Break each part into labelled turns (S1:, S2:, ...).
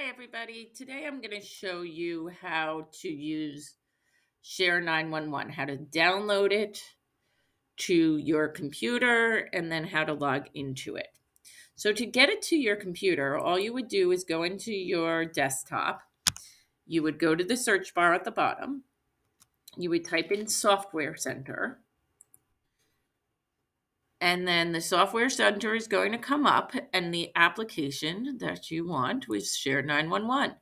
S1: Hi, everybody. Today I'm going to show you how to use share911, how to download it to your computer, and then how to log into it. So to get it to your computer, all you would do is go into your desktop. You would go to the search bar at the bottom. You would type in Software Center. And then the Software Center is going to come up, and the application that you want was share911.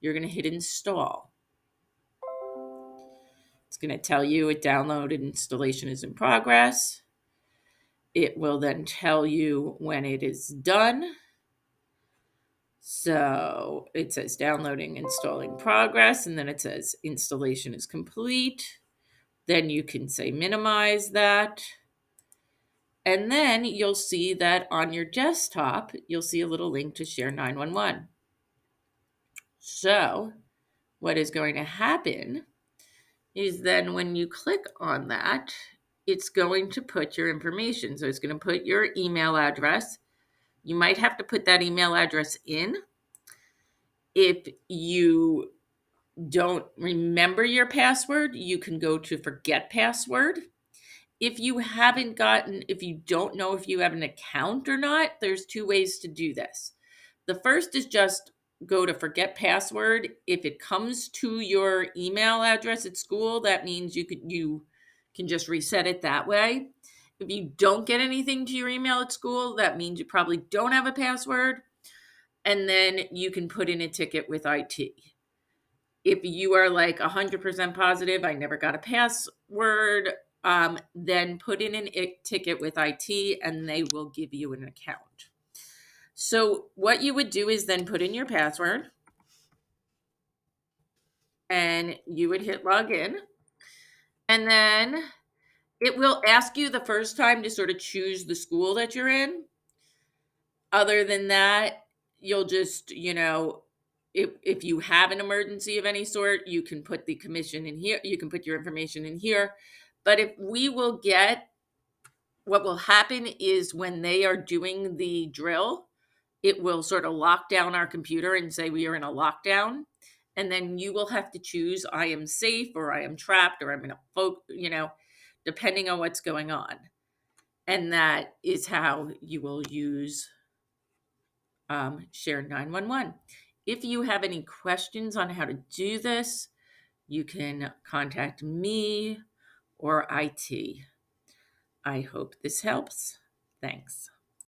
S1: You're going to hit Install. It's going to tell you a download and installation is in progress. It will then tell you when it is done. So it says downloading, installing progress, and then it says installation is complete. Then you can say minimize that. And then you'll see that on your desktop, you'll see a little link to share911. So what is going to happen is then when you click on that, it's going to put your information. So it's going to put your email address. You might have to put that email address in. If you don't remember your password, you can go to forget password. If you don't know if you have an account or not, there's two ways to do this. The first is just go to forget password. If it comes to your email address at school, that means you can just reset it that way. If you don't get anything to your email at school, that means you probably don't have a password, and then you can put in a ticket with IT. If you are like 100% positive, I never got a password, then put in a ticket with IT and they will give you an account. So what you would do is then put in your password and you would hit login. And then it will ask you the first time to sort of choose the school that you're in. Other than that, you'll just, if you have an emergency of any sort, you can put the commission in here. You can put your information in here. But what will happen is when they are doing the drill, it will sort of lock down our computer and say we are in a lockdown. And then you will have to choose I am safe or I am trapped or I'm in a depending on what's going on. And that is how you will use share911. If you have any questions on how to do this, you can contact me or IT. I hope this helps. Thanks.